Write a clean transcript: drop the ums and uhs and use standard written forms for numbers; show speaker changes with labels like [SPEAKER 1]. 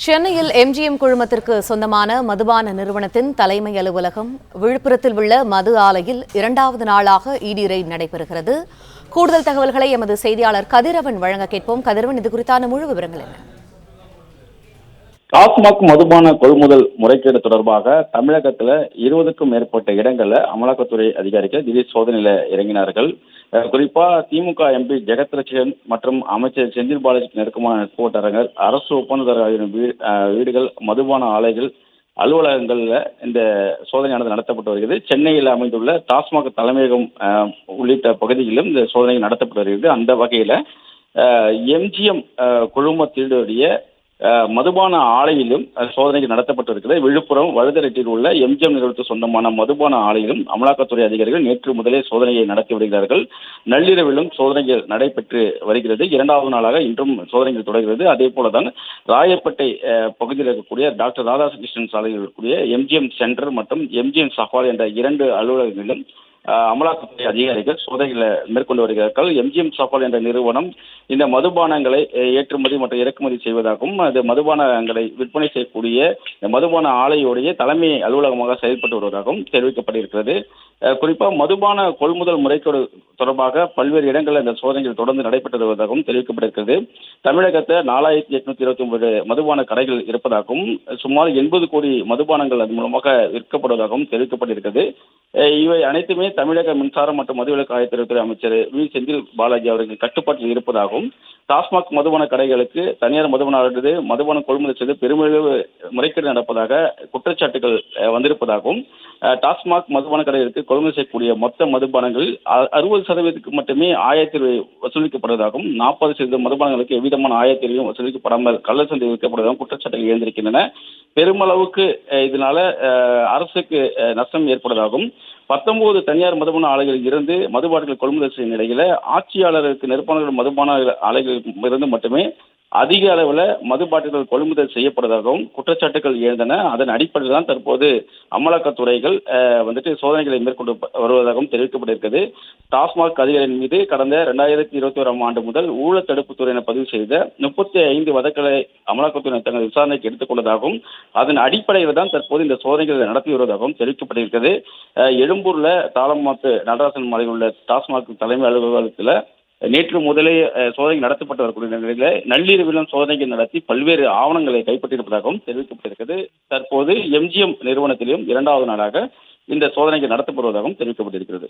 [SPEAKER 1] சென்னையில் எம்ஜிஎம் குழுமத்திற்கு சொந்தமான மதுபான நிறுவனத்தின் தலைமை அலுவலகம் விழுப்புரத்தில் உள்ள மது ஆலையில் இரண்டாவது நாளாக இடி ரெய்டு நடைபெறுகிறது. கூடுதல் தகவல்களை எமது செய்தியாளர் கதிரவன் வழங்க கேட்போம். கதிரவன், இது குறித்தான முழு விவரங்கள் என்ன?
[SPEAKER 2] டாஸ்மாக் மதுபான கொள்முதல் முறைகேடு தொடர்பாக தமிழகத்துல 20க்கும் மேற்பட்ட இடங்கள்ல அமலாக்கத்துறை அதிகாரிகள் திடீர் சோதனையில இறங்கினார்கள். குறிப்பா திமுக எம்பி ஜெகத் ரட்சகன் மற்றும் அமைச்சர் செந்தில் பாலாஜிக்கு நெருக்கமான நட்பு வட்டாரங்கள், அரசு ஒப்பந்ததாரர்களின் வீடுகள், மதுபான ஆலைகள், அலுவலகங்கள்ல இந்த சோதனையானது நடத்தப்பட்டு வருகிறது. சென்னையில் அமைந்துள்ள டாஸ்மாக் தலைமையகம் உள்ளிட்ட பகுதிகளிலும் இந்த சோதனை நடத்தப்பட்டு வருகிறது. அந்த வகையில எம்ஜிஎம் குழுமத்தினுடைய மதுபான ஆலையிலும் சோதனைகள் நடத்தப்பட்டு இருக்கிறது. விழுப்புரம் வழுதரெட்டியில் உள்ள எம்ஜிஎம் நிறுவனத்துக்கு சொந்தமான மதுபான ஆலையிலும் அமலாக்கத்துறை அதிகாரிகள் நேற்று முதலே சோதனையை நடத்தி வருகிறார்கள். நள்ளிரவிலும் சோதனைகள் நடைபெற்று வருகிறது. இரண்டாவது நாளாக இன்றும் சோதனைகள் தொடர்கிறது. அதே போலதான் ராயப்பேட்டை பகுதியில் இருக்கக்கூடிய டாக்டர் ராதாகிருஷ்ணன் சாலையில் இருக்கக்கூடிய எம்ஜிஎம் சென்டர் மற்றும் எம்ஜிஎம் சஃபால் என்ற 2 அலுவலகங்களிலும் அமலாக்கத்துறை அதிகாரிகள் சோதனைகளை மேற்கொண்டு வருகிறார்கள். எம்ஜிஎம் சஃபால் என்ற நிறுவனம் இந்த மதுபானங்களை ஏற்றுமதி மற்றும் இறக்குமதி செய்வதாகவும், அது மதுபானங்களை விற்பனை செய்யக்கூடிய மதுபான ஆலையுடைய தலைமை அலுவலகமாக செயல்பட்டு வருவதாகவும் தெரிவிக்கப்பட்டிருக்கிறது. குறிப்பாக மதுபான கொள்முதல் முறைகேடு தொடர்பாக பல்வேறு இடங்களில் இந்த சோதனைகள் தொடர்ந்து நடைபெற்று வருவதாகவும் தெரிவிக்கப்பட்டிருக்கிறது. தமிழகத்தை 4829 மதுபான கடைகள் இருப்பதாகவும், சுமார் 80 கோடி மதுபானங்கள் அது மூலமாக விற்கப்படுவதாகவும் தெரிவிக்கப்பட்டிருக்கிறது. இவை அனைத்துமே தமிழக மின்சாரம் மற்றும் மதுவிலக்கு ஆயத்துறை அமைச்சர் வி. செந்தில் பாலாஜி அவர்கள் கட்டுப்பாட்டில் இருப்பதாகவும், டாஸ்மாக் மதுபான கடைகளுக்கு தனியார் மதுபான மதுபானம் கொள்முதல் செய்து பெருமளவு முறைகேடு நடப்பதாக குற்றச்சாட்டுகள் வந்திருப்பதாகவும், டாஸ்மாக் மதுபான கடைகளுக்கு கொள்முதல் செய்யக்கூடிய மொத்த மதுபானங்களில் 60% மட்டுமே ஆயத்தீர்வை வசூலிக்கப்படுவதாகவும், 40% மதுபானங்களுக்கு எவ்விதமான ஆயத்தீர்வையும் வசூலிக்கப்படாமல் கள்ளச்சந்தை விற்கப்படுவதாகவும் குற்றச்சாட்டுகள் எழுந்திருக்கின்றன. பெருமளவுக்கு இதனால அரசுக்கு நஷ்டம் ஏற்படுவதாகவும், 19 தனியார் மதுபான ஆலைகளில் இருந்து மதுபானங்கள் கொள்முதல் செய்யும் நிலையில ஆட்சியாளருக்கு நெருப்பான மதுபான ஆலைகளில் இருந்து மட்டுமே அதிக அளவில் மது பாட்டில்கள் கொள்முதல் செய்யப்படுவதாகவும் குற்றச்சாட்டுகள் எழுந்தன. அதன் அடிப்படையில் தான் தற்போது அமலாக்கத்துறைகள் சோதனைகளை மேற்கொண்டு வருவதாகவும் தெரிவிக்கப்பட்டிருக்கிறது. டாஸ்மாக் அதிகாரிகள் மீது கடந்த 2021 ஆண்டு முதல் ஊழல் தடுப்பு துறையினர் பதிவு செய்த 35 வழக்குகளை அமலாக்கத்துறை தங்கள் விசாரணைக்கு எடுத்துக் கொண்டதாகவும், அதன் அடிப்படையில் தான் தற்போது இந்த சோதனைகளை நடத்தி வருவதாகவும் தெரிவிக்கப்பட்டிருக்கிறது. எழும்பூர்ல தாளமாத்து நடராசன் மாலையில் உள்ள டாஸ்மாக் தலைமை அலுவலகத்தில் நேற்று முதலே சோதனை நடத்தப்பட்டு வரக்கூடிய நிலையில நள்ளிரவிலும் சோதனைகள் நடத்தி பல்வேறு ஆவணங்களை கைப்பற்றியிருப்பதாகவும் தெரிவிக்கப்பட்டிருக்கிறது. தற்போது எம்ஜிஎம் நிறுவனத்திலும் 2வது நாளாக இந்த சோதனைகள் நடத்தப்படுவதாகவும் தெரிவிக்கப்பட்டிருக்கிறது.